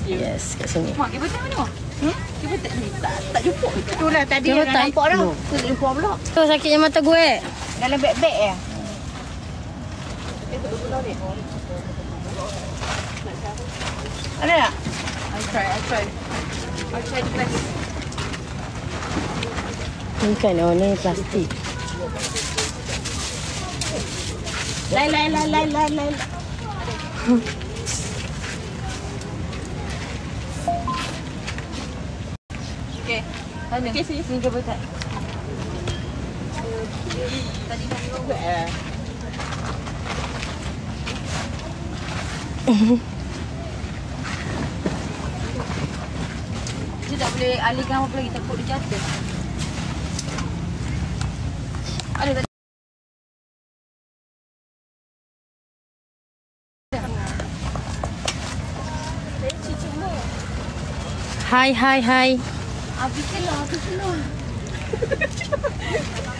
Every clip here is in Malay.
Yes, kat sini. Mak, kita mana? Kita tak jumpa. Itulah tadi Dia dah tak nampak dah. Tu jumpa pula. Tu sakitnya mata gue. Dalam beg-beg ya. Ada tak? I try the best. Ni kan, oh ni plastik. Lai. Okey. Okey, sini cuba tak. Tadi dah juga. Dia tak boleh alihkan apa lagi, takut dia jatuh. Ada tak? Hai. Habis keluar.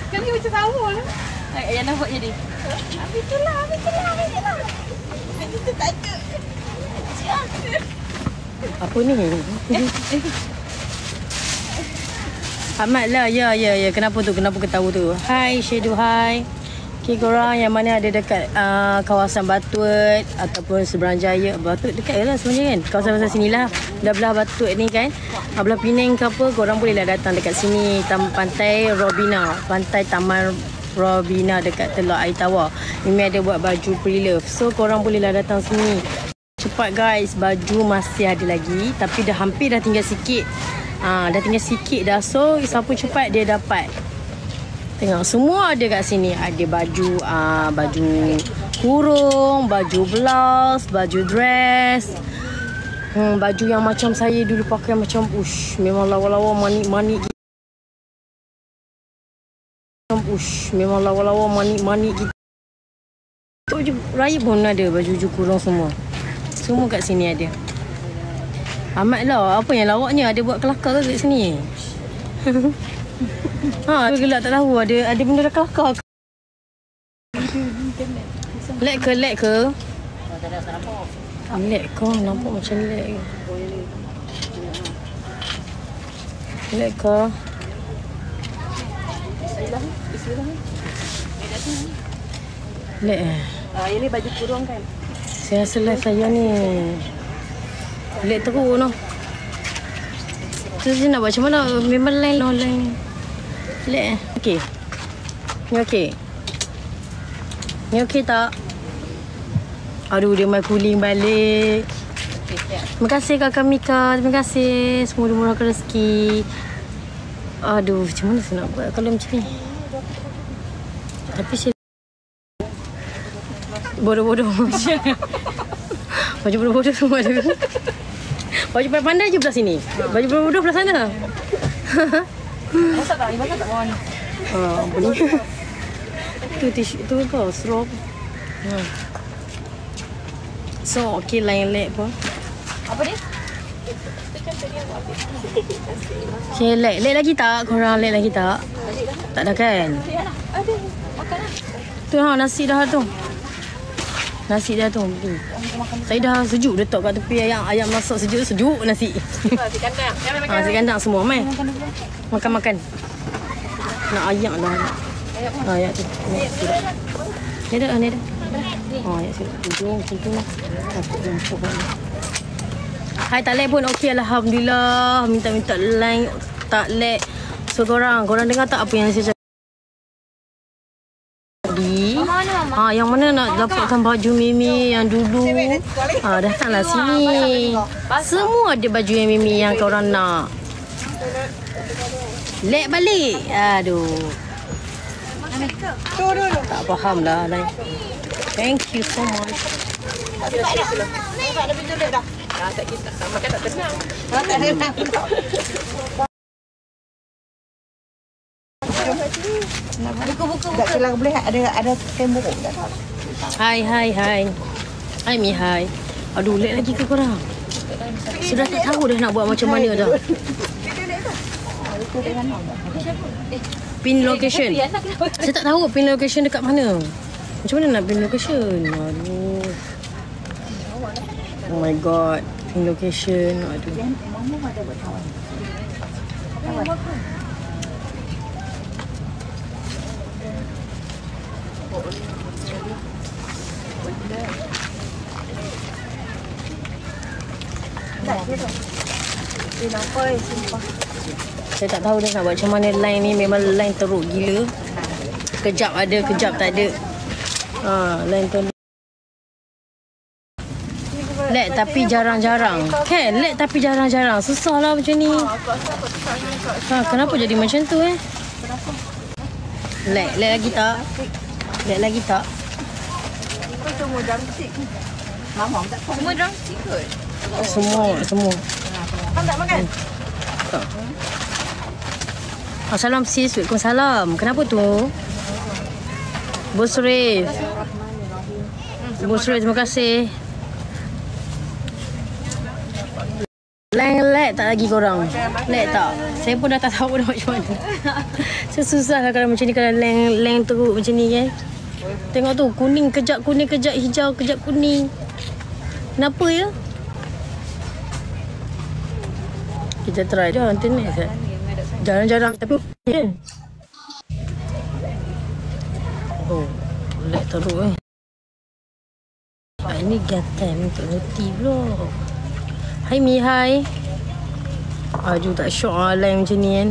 Kan dia macam sama lah. Ayah nampak jadi. Habis keluar. Itu tak ada. Apa ni? Ahmad lah. Ya. Kenapa ketawa tu? Hai, Shadow, hai. Okay, korang yang mana ada dekat kawasan Batut ataupun Seberang Jaya. Batut dekat je lah sebenarnya kan. Kawasan sini lah. Belah Batut ni kan. Belah Penang ke apa, korang boleh lah datang dekat sini. Pantai Robina. Pantai Taman Robina dekat Teluk Air Tawar. Mimi ada buat baju pre-love. So, korang boleh lah datang sini. Cepat guys, baju masih ada lagi. Tapi dah hampir dah tinggal sikit. Dah tinggal sikit dah. So, siapa cepat dia dapat. Tengok, semua ada kat sini. Ada baju baju kurung, baju blouse, baju dress. Baju yang macam saya dulu pakai macam memang lawa-lawa manik-manik. Memang lawa-lawa manik-manik gitu. Baju raya pun ada baju kurung semua. Semua kat sini ada. Ahmad lah, apa yang lawaknya ada buat kelakar ke kat sini? Gelak tak tahu ada benda dah kelakar. Lag ke? Lag ke? Nampak macam lag. Lag ke? Lag Ini baju kurung kan? Saya rasa live saya ni lag teruk noh. Tu saya nak buat macam mana? Memang line. Lag okey. Ni okey tak? Aduh, dia main pulling balik. Terima kasih Kakak Mika. Terima kasih. Semoga murahkan rezeki. Aduh, macam mana saya nak buat kalau macam ni? Tapi saya bodoh-bodoh. Baju bodoh-bodoh semua ada. Baju pandai je belah sini. Baju bodoh-bodoh belah sana. Masak tak? Masak tak bawah ni? Apa ni? Itu tisu tu apa? Straw. So, okey lain leg pun. Apa ni? Okay, leg lagi tak? Korang leg lagi tak? Tak ada kan? Ada. Makan lah. Tu nasi dah tu. Nasi dah tu. Saya dah sejuk letak kat tepi ayam masak sejuk nasi. Nasi kandang. Nasi kandang semua mai. Makan. Nak ayak dah. Ayak tu. Ni dah. Ayak tu. Hujung macam tu lah. Hai, tak lag pun okey, alhamdulillah. Minta line tak lag. So korang dengar tak apa yang saya cakap tadi? Yang mana nak dapatkan baju Mimi yang dulu? Datanglah sini. Semua ada baju yang Mimi yang korang nak. Lag balik. Aduh. Tak faham lah. Thank you so much. Tak ada pintu dah. Tak kita makan tak tenang. Tak tenang. Buka. Tak kelang boleh ada kain buruk dah. Hai. Hai Mi, hai. Aduh, lag lagi ke korang? Sudah tak tahu dah nak buat macam mana dah. Pin location. Saya tak tahu pin location dekat mana. Macam mana nak pin location? Aduh. Oh my god. Location. Aduh. Mama ada buat kawan. Saya tak tahu dah nak buat macam mana line ni. Memang line teruk gila. Kejap ada, kejap tak ada. Line tu. Lag tapi jarang-jarang. Kan? Lag tapi jarang-jarang. Susah lah macam ni. Kenapa jadi macam tu Lag lagi tak? Lag lagi tak? Semua drumstick. Mama tak tahu. Semua drumstick kot. Semua. Kau tak makan? Tak. Assalamualaikum sis. Waalaikumsalam. Kenapa tu? Busri. Busri, terima kasih. Lag tak lagi korang? Lag tak? Saya pun dah tak tahu dah macam mana. Saya susah lah kalau macam ni, kalau lag teruk macam ni kan. Tengok tu, kuning kejap hijau, kejap kuning. Kenapa ya? Kita try je internet kan. Jarang-jarang tapi kan. Oh, lag teruk ini gatam untuk roti pula. Hai Mi, hai. Aduh tak syok lah line macam ni kan.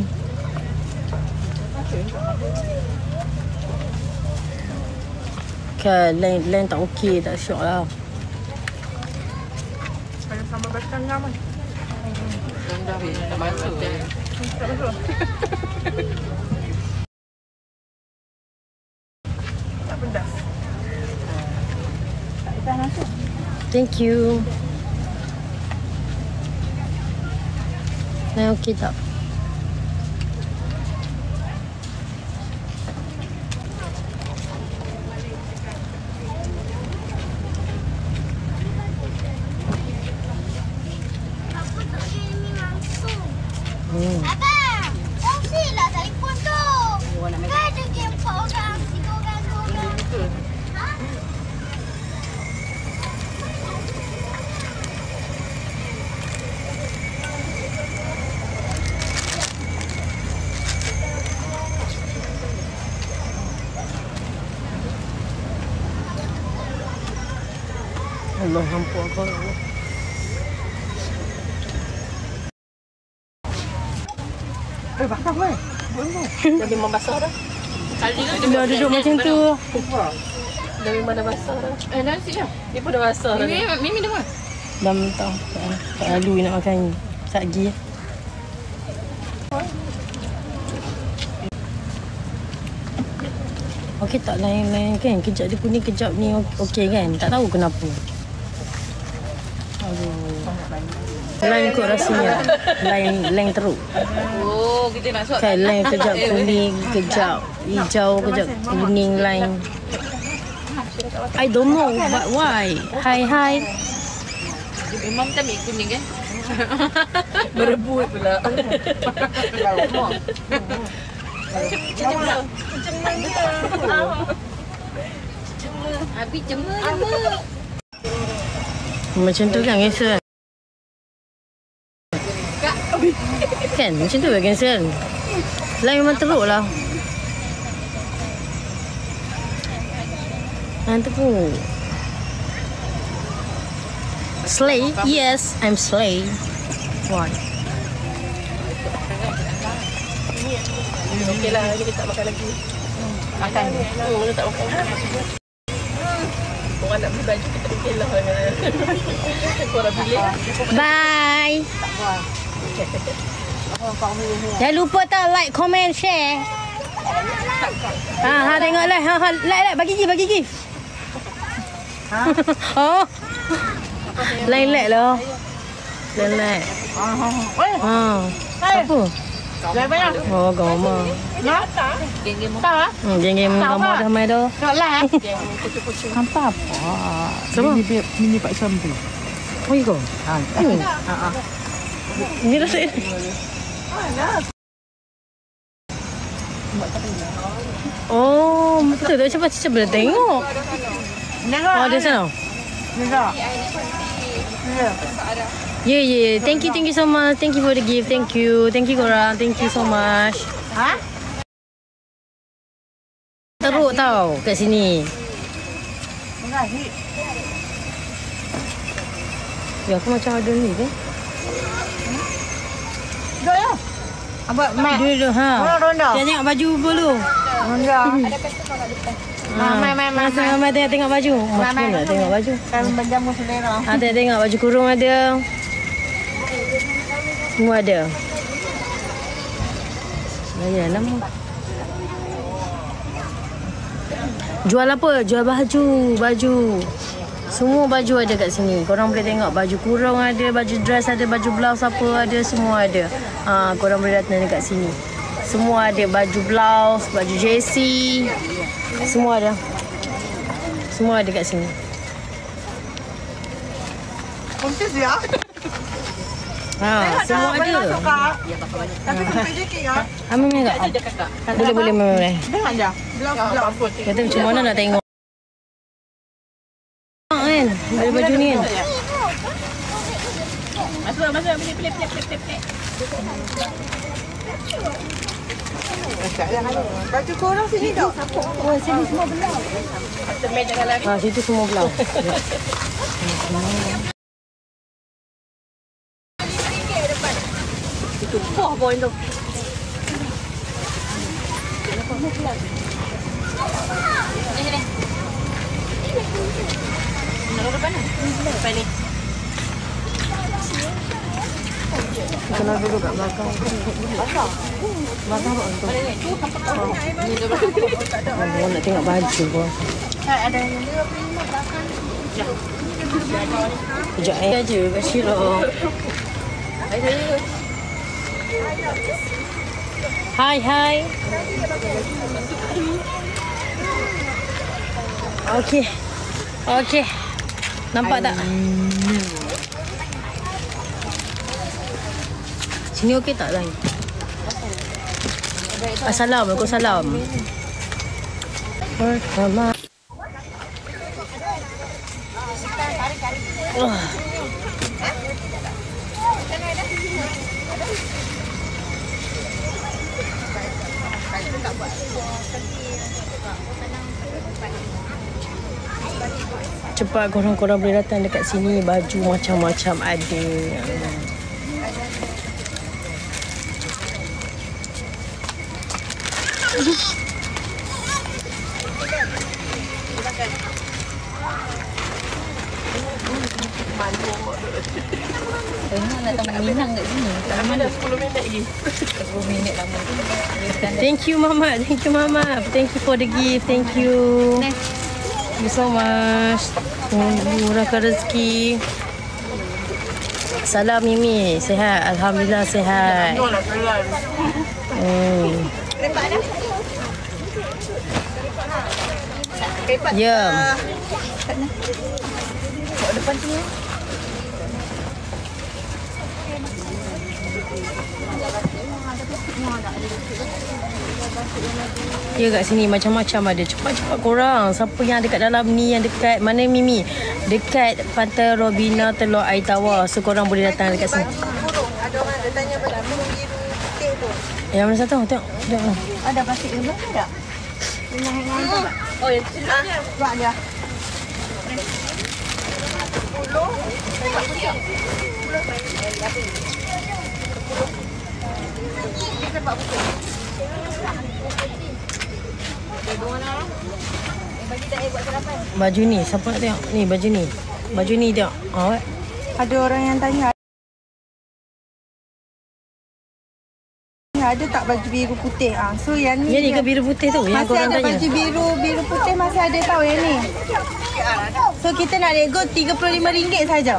Kan line tak okey, tak syok lah. Ada sambal bacang kan? Tak masuk. Tak masuk. Tak pedas. Tak pedas masuk. Thank you. Line okey tak? Abang, kongsilah telefon tu. Kan ada game 4 orang, 3 orang, 2 orang. Ha? Allah ampun kau. Bakar weh. Dah memang basah dah. Kali kan Dah duduk macam tu. dah memang dah basah dah. Nasi dah. Dia pun dah basah dah. Mimi dah makan. Dah mentah. Tak lalu nak makan ni. Satgi. Okey tak lain-lain kan? Kejap dia kuning, kejap ni okey kan? Tak tahu kenapa. Aduh. Lain kot rasanya. Lain teruk. Oh, kita nak suap. Kan lain kejap kuning, kejap hijau, kejap kuning lain. I don't know but why. Hi. Memang kita ambil kuning kan? Berebut pula. Habis cema. Macam tu kan cancel. Kan macam tu kan cancel. Lain memang teruk lah. Nanti pun Slay? Yes, I'm Slay. Why? Okey lah, kita tak makan lagi. Makan. Kita tak makan. Orang nak beli baju kita okey lah. Korang pilih. Bye. Jangan lupa tak like, comment, share. Tengok like. Like, bagi gift. Oh. Lain like lah. Lain like. Apa? Oh, gama. Geng-geng mata. Geng-geng gama dah mai dah. Hampa apa? Siapa? Mini Pak Isam tu. Oh, iko. Ini dah saya. Oh, betul tu. Cepat boleh tengok. Oh, di sana. Tengok. Yeah. Thank you so much. Thank you for the gift. Thank you korang. Thank you so much. Ha? Teruk tau kat sini. Mengahi. Ya, aku macam ada ni ke? Duduk ya. Abang, Mat. Duduk ha. Ronda. Dia tengok baju dulu. Ronda. Mama tengok baju. Mak pun nak tengok baju. Kan berjamu selera. Ada tengok baju kurung ada. Semua ada. Ya lama. Jual apa? Jual baju. Semua baju ada kat sini. Korang boleh tengok baju kurung ada, baju dress ada, baju blouse apa ada, semua ada. Korang boleh datang dekat sini. Semua ada baju blouse, baju jersey. Semua ada. Semua ada kat sini. Kontes ya? Semua ada. Tapi sampai sikit ya? Amin enggak? Boleh. Jangan dah. Blouse. Kata macam mana nak tengok kan? Ada baju ni kan? Masuk. Pilih. Baju korang sini tak? Oh, sini semua belah. Situ semua belah. Itu buah poin tu. Depan ni. Kena duduk kat belakang. Belakang untuk. Aku nak tengok baju pun. Ada yang Kejap aja kat Syirah. Hai. Okey. Nampak tak? Sini okey tak lain? Assalamualaikum. Pertama. Cepat korang boleh datang dekat sini. Baju macam-macam ada. Nak Minang kat sini. Ada 10 minit lagi. 10 minit lama tu. Thank you Mama. Thank you for the gift. Thank you. Thank you so much. Murahkan rezeki. Salam Mimi. Sihat. Alhamdulillah sihat. Ya. depan sini. Ya kat sini macam-macam ada. Cepat-cepat korang. Siapa yang ada kat dalam ni, yang dekat mana Mimi? Dekat Pantai Robina Teluk Air Tawar. So korang boleh datang dekat sini. Ada orang ada tanya baju burung biru putih tu. Yang mana satu? Tengok. Ada plastik yang mana tak? Oh, yang silapnya. Buat dia. 10. Baju ni, siapa nak tengok? Ni baju ni. Baju ni tengok. Ada orang yang tanya. Ada tak baju biru putih? So yang ni. Yang ni ke biru putih tu? Yang Masih korang ada tanya. baju biru putih masih ada tahu yang ni. So kita nak nego RM35 saja.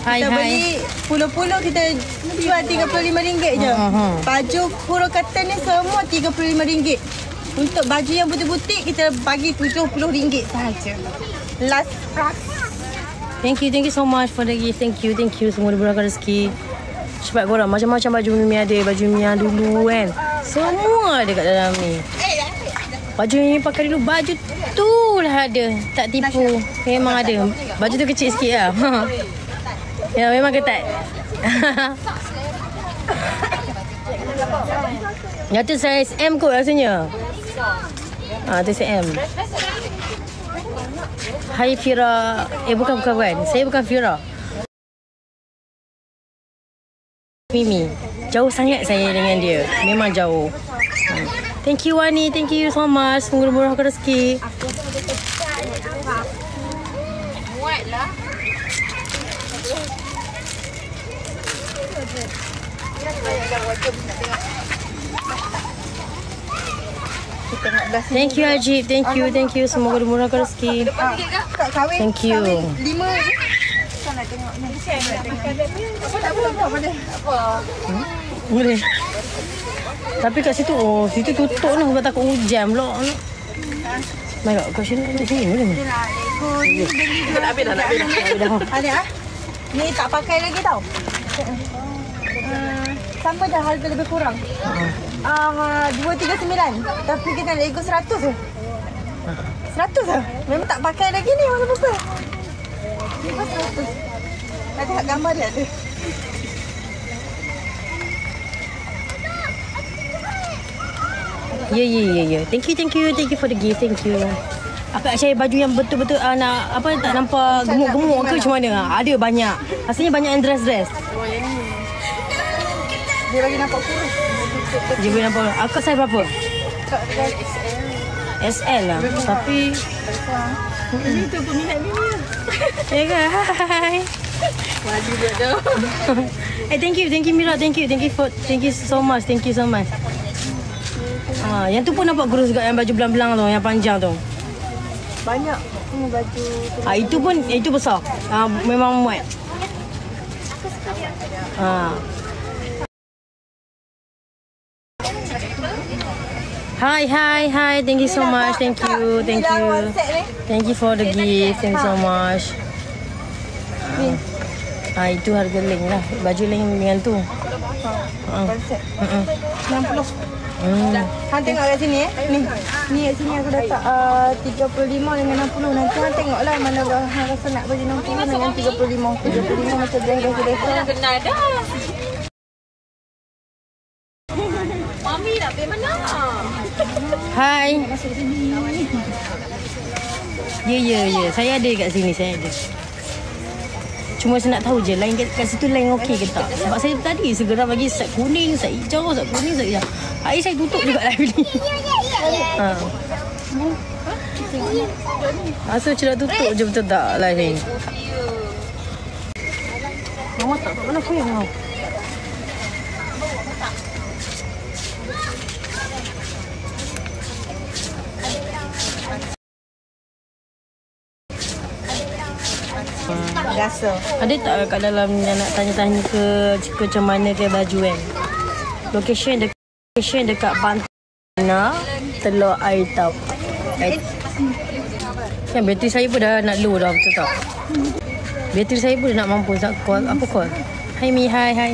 Hai, Kita beli puluh-puluh kita jual RM35 je. Baju puro cotton ni semua RM35. Untuk baju yang butik-butik kita bagi RM70 sahaja. Last price. Thank you so much for the gift. Thank you. Semua diberkati rezeki. Cepat korang. Macam-macam baju Mimi ada. Baju Mimi yang dulu kan. Semua ada kat dalam ni. Baju yang pakai dulu, baju tu lah ada. Tak tipu. Memang ada. Baju tu kecil sikit lah. Ya, memang ketat. Yang tu saiz M kot rasanya. Tu saiz M. Hai Fira. Bukan. Saya bukan Fira. Mimi. Jauh sangat saya dengan dia. Memang jauh. Thank you Wani. Thank you so much. Semoga murahkan rezeki. Muatlah. Thank you Ajib. Thank you. Semoga dimurahkan rezeki. Tak kahwin. Thank you. 5 ni. Kita nak tengok ni. Apa? Boleh. Tapi kat situ, situ tutup lah. Sebab takut hujan pula. My God, kat sini boleh tak? Ada ah? Ni tak pakai lagi tau. Sama dah harga lebih kurang. 239. Tapi kita nak ikut 100 tu. 100 lah. Memang tak pakai lagi ni mana apa. Ni pun 100. Nak tengok gambar dia ada. Ya. Thank you for the gift. Thank you. Akak cari baju yang betul-betul nak apa tak nampak gemuk-gemuk ke macam mana? Ada banyak. Asalnya banyak yang dress. Dia bagi nampak kurus. Dia bagi nampak. Akak size berapa? SL lah. Tapi Ini tu peminat Mimi. ya ke? Hai. Wajib dia tu. Thank you Mira. Thank you so much. Yang tu pun nampak kurus juga, yang baju belang-belang tu, yang panjang tu. Banyak baju tu. Itu besar. Memang muat. Hi. Thank you so much. Thank you. Thank you for the gift. Thank you so much. Itu harga link lah. Baju link dengan tu. Konsep. 60. Han tengok kat sini Ni kat sini aku dapat 35 dengan 60. Nanti Han tengoklah mana Han rasa nak bagi 60 dengan 35. 35 macam biasa. Kena dah. Mami nak pergi mana? Hai. Ya. Saya ada kat sini, Cuma saya nak tahu je line kat situ line okey ke tak. Sebab saya tadi segera bagi set kuning, set hijau, set kuning, set hijau. Air saya tutup juga live ni. Asal macam nak tutup je betul tak live ni. Mama tak mana kuih kau. Rasa. Ada tak kat dalam yang nak tanya-tanya ke macam mana ke baju kan? Location dekat Pantana, Teluk Air Tau. Kan bateri saya pun dah nak low dah, betul tak? Bateri saya pun dah nak mampu nak call. Apa call? Hai Mi, hai.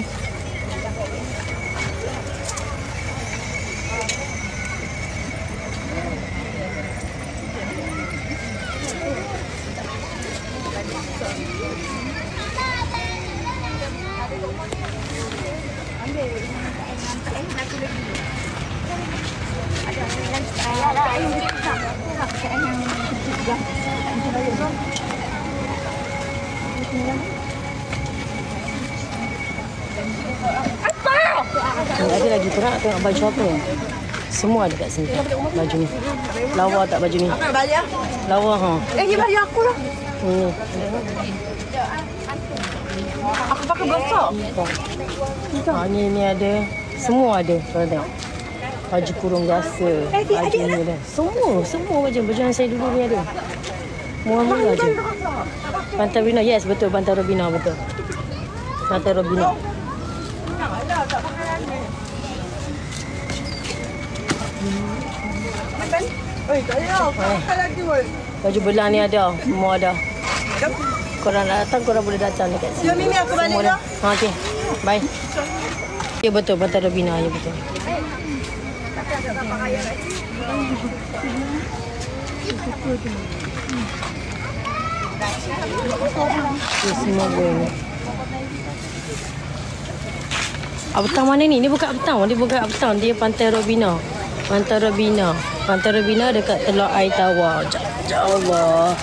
Ada lagi korang nak tengok baju apa? Semua ada kat sini. Baju ni. Lawa tak baju ni? Nak balik ah? Lawa ha. Ni baju aku lah. Ni. Aku pakai besar. Ni ada. Semua ada. Korang tengok. Baju kurung biasa. Baju ni ada. Semua baju yang saya dulu ni ada. Murah-murah je. Pantai Robina. Yes, betul. Pantai Robina, betul. Pantai Robina. Tak ada. Baju belang ni ada. Semua ada. Korang nak datang, korang boleh datang dekat sini. Jom Mimi, aku balik dah. Okey. Bye. Ya betul, Pantai Robina. Ya betul. Ini semua boleh. Uptown mana ni? Ni bukan Uptown. Dia bukan Uptown. Dia Pantai Robina. Pantai Robina. Pantai Robina dekat Teluk Air Tawar. Ya Allah.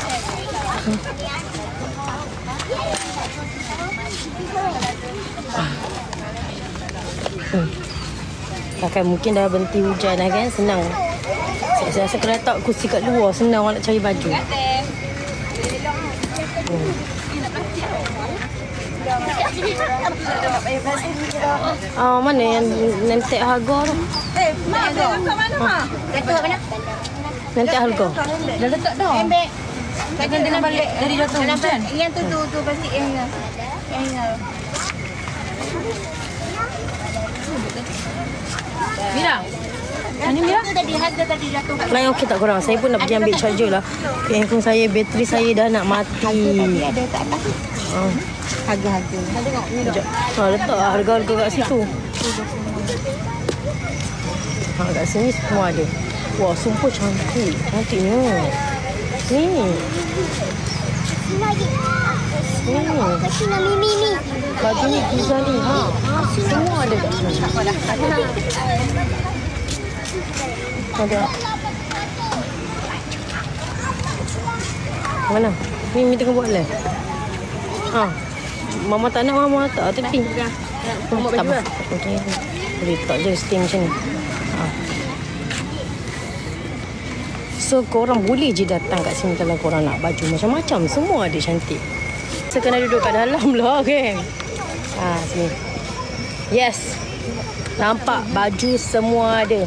Takkan mungkin dah berhenti hujan dah kan. Senang. Saya rasa kalau letak kursi kat luar senang orang nak cari baju. Mana yang nanti harga tu? Mak ada kat mana, Mak? Letak mana? Nanti harga. Dah letak dah. Takkan dia nak balik dari jatuh hujan. Yang tu pasti yang Mira. Ini Mira. Tadi harga tadi jatuh. Lain okey tak korang? Saya pun nak pergi ambil charger lah. Handphone saya, bateri saya dah nak mati. ada kat atas. Harga-harga. Sekejap. Letak harga-harga kat situ. Kat sini semua ada. Wah, sumpah cantik. Cantiknya. Ni. Lagi. Kasi na Mimi ni. Baju ni Giza ni. Semua ada kat sini. Ada. Mana? Mimi tengah buat live. Mama tak nak, Mama tak. Tapi tak apa. Okey. Boleh letak je steam macam ni. So korang boleh je datang kat sini kalau korang nak baju macam-macam. Semua ada cantik. So kena duduk kat dalam lah, okay. Sini. Yes. Nampak baju semua ada.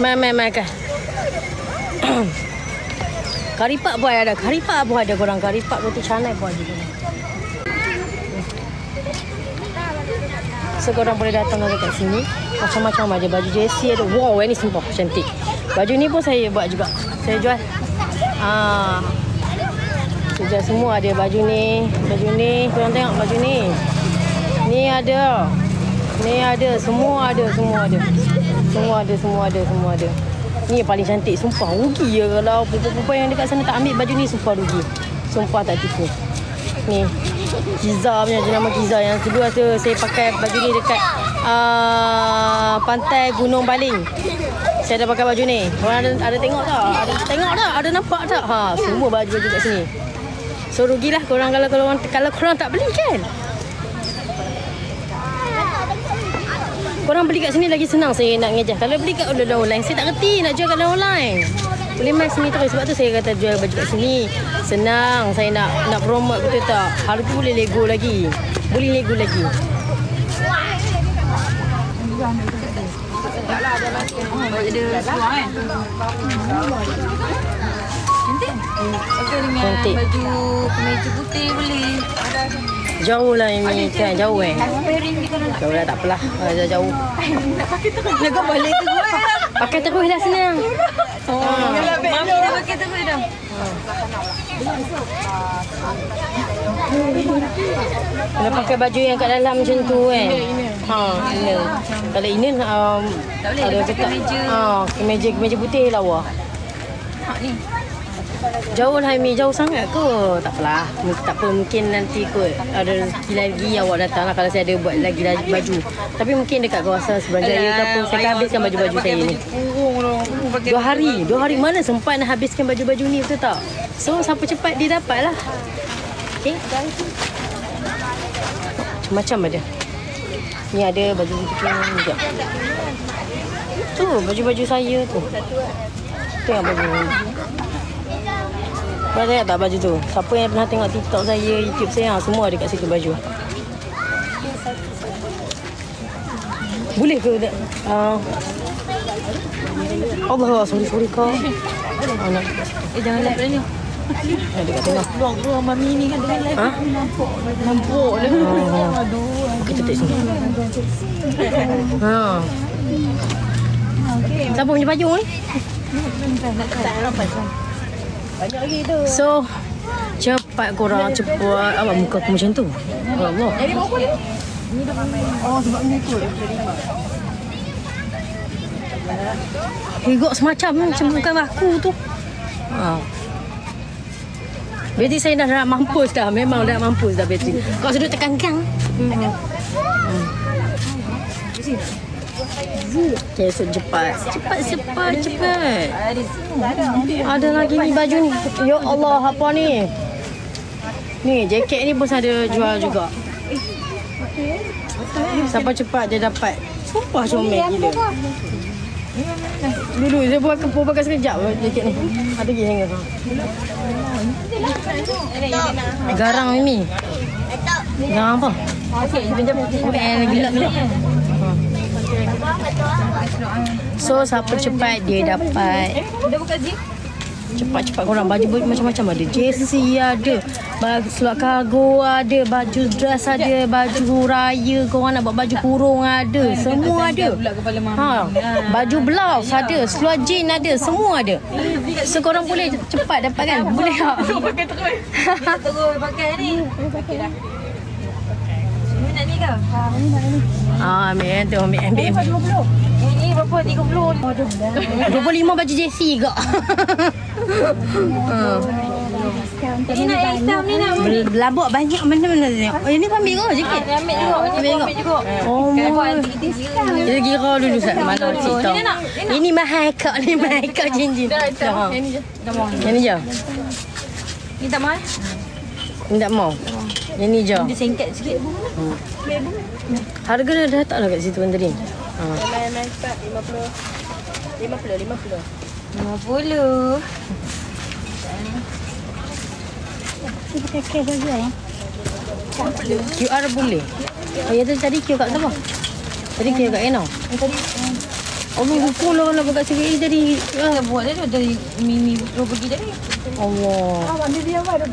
Mai kan. Karipak pun ada. Karipak pun ada korang. Karipak roti canai pun ada. So korang boleh datang kat sini. Macam-macam ada. Baju jersey ada. Wow, ini sumpah cantik. Baju ni pun saya buat juga. Saya jual. Sudah semua ada baju ni. Baju ni. Korang tengok baju ni. Ni ada. Ni ada. Semua ada. Semua ada. Semua ada. Semua ada. Semua ada. Ni yang paling cantik. Sumpah rugi ya kalau perempuan yang dekat sana tak ambil baju ni. Sumpah rugi. Sumpah tak tipu. Ni Giza punya, jenama Giza. Yang kedua tu saya pakai baju ni dekat pantai Gunung Baling. Saya dah pakai baju ni. Korang ada tengok tak? Ada tengok tak? Ada nampak tak? Semua baju-baju kat sini. So rugilah korang kalau korang tak beli kan. Korang beli kat sini lagi senang saya nak ngejah. Kalau beli kat online saya tak reti nak jual kat online. Boleh main sini terus. Sebab tu saya kata jual baju kat sini. Senang. Saya nak promote, betul tak? Harga boleh lego lagi. Boleh lego lagi. Cantik. Baju kemeja putih boleh. Jauh lah ini kan. Jauh Jauh lah, tak apalah. Jauh. Nak kau balik tu gue. Pakai terus dah senang. Mami dah pakai terus dah. Kena pakai baju yang kat dalam macam tu kan. Inner. Kalau inner ada ketat. Kemeja putih lawa. Ni. Jauh lah Mi, jauh sangat ke? Tak apalah. Tak apa, mungkin nanti kot ada rezeki lagi awak datang lah kalau saya ada buat lagi baju. Tapi mungkin dekat kawasan Seberang-Jaya ke apa, saya akan habiskan baju-baju saya ni. 2 hari mana sempat nak habiskan baju-baju ni, betul tak? So siapa cepat dia dapat lah. Okay. Macam-macam ada. Ni ada baju macam juga. Tu baju-baju saya tu. Tengok baju ni. Korang tengok tak baju tu? Siapa yang pernah tengok TikTok saya, YouTube saya, semua ada kat situ baju. Boleh ke? Allah, sorry kau. Jangan live dah ni. Dekat tengah. Vlog Mami ni kan dengan live. Nampak dia. Kita tak sini. Siapa punya baju ni? Banyak lagi tu. So, cepat korang, cepat. Awak muka aku macam tu. Allah. Jadi berapa ni? Oh, sebab ni kot. Higok semacam bukan aku tu. Betty saya dah mampus dah. Memang dah mampus dah Betty. Kau sudut tekan gang. Okay, so cepat. Ada lagi ni baju ni. Ya Allah, apa ni? Ni, jaket ni pun ada jual juga. Siapa cepat dia dapat. Sumpah comel gila. Dulu saya pakai sekejap jaket ni. Ada lagi hanger. Garang Mimi. Garang apa? Gelap. So siapa cepat dia dapat. Cepat korang baju macam-macam ada. Jersey ada, seluar kargo ada, baju dress ada, baju raya korang nak buat baju kurung ada, semua ada. Baju blouse ada, seluar jean ada, semua ada. So korang boleh cepat dapat kan? Boleh tak? Terus pakai ni. Nak ni ke? Ambil. Ini berapa? 30. 25 baju jersey ke? Ini nak yang hitam ni nak. Labuk banyak mana-mana tengok. Oh, ini pun ambil ke jaket? Ambil juga. Oh, dia kira dulu Ustaz. Mana cerita. Ini mahal kak, ni mahal kak cincin. Yang ni je. Ni tak mahal? Ni tak mau. Yang ni je. Dia singkat sikit. Harga dah tak lah kat situ kan tadi. 50. QR boleh. Oh ya tadi QR kat siapa? Tadi QR kat Eno. Oh hukum lah nak buka sini tadi. Buat dia dari Mimi pergi tadi. Allah. Ambil dia apa? Ada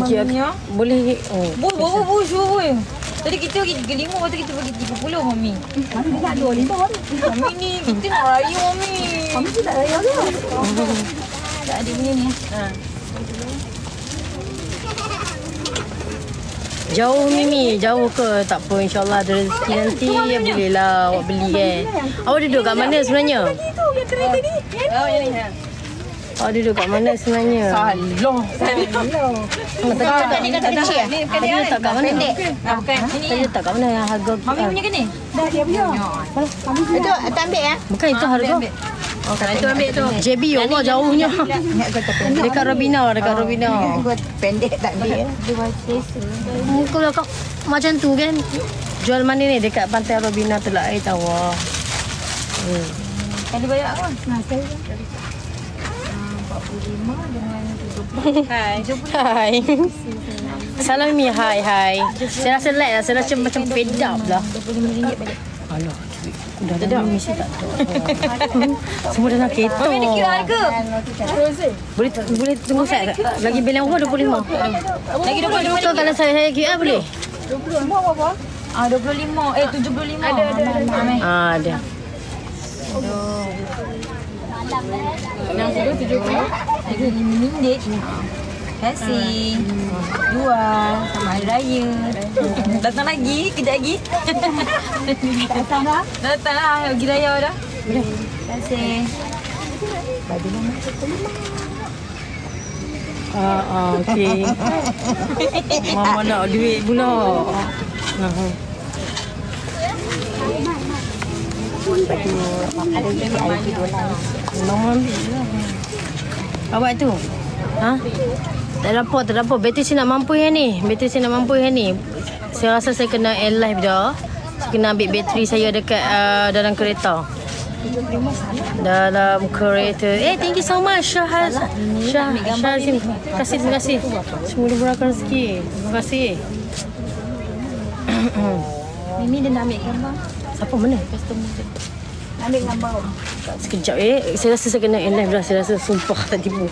QR boleh. Boleh. Tadi kita pergi 35, lepas tu kita pergi 30, Mami. Mami nak 25, Mami ni, kita nak raya, Mami. Mami tu tak raya ke? Tak ada punya ni. Jauh Mimi, jauh ke? Tak apa, insyaAllah ada rezeki nanti ya bolehlah awak beli kan. Awak duduk kat mana sebenarnya? Oh, yang ni. Awak duduk kat mana sebenarnya? Salah. Tadi kata kecil ya? Tadi letak kat mana? Bukan. Tadi letak kat mana yang harga? Mami punya ke ni? Dah dia punya. Itu ambil ya? Bukan itu harga. Oh, kalau itu ambil tu. JB Allah jauhnya. Dekat Robina. Pendek tak dia. Kalau kau macam tu kan. Jual mana ni dekat pantai Robina Teluk Air Tawar. Ada banyak apa? Saya 45 dengan 30. Hai. Salam Mi, hai. Saya rasa like lah. Saya rasa macam pedap lah. RM25 balik. Alah, dah ada mesti tak tahu. Semua dalam kereta. Mami ada QR ke? Boleh tunggu saya. Lagi bil yang berapa? 25. Lagi 25. So kalau saya QR boleh? 25 apa? 25. 75. Ada. Yang kedua 70. Lagi RM5. Kasih. Jual sama hari raya. Datang lagi, kejap lagi. Datang lah. Datang lah, pergi raya dah. Boleh. Kasih. Okey. Mama nak duit pula. Ada VIP Mama ambil lah. Awak tu? Ha? Tak ada apa. Bateri saya nak mampu yang ni. Saya rasa saya kena air live dah. Saya kena ambil bateri saya dekat dalam kereta. Dalam kereta. Thank you so much Syah. Terima kasih. Semoga dimurahkan rezeki. Terima kasih. Mimi dia nak ambil gambar. Siapa mana? Customer dia. Ambil gambar. Sekejap Saya rasa saya kena air live dah. Saya rasa sumpah tak tipu.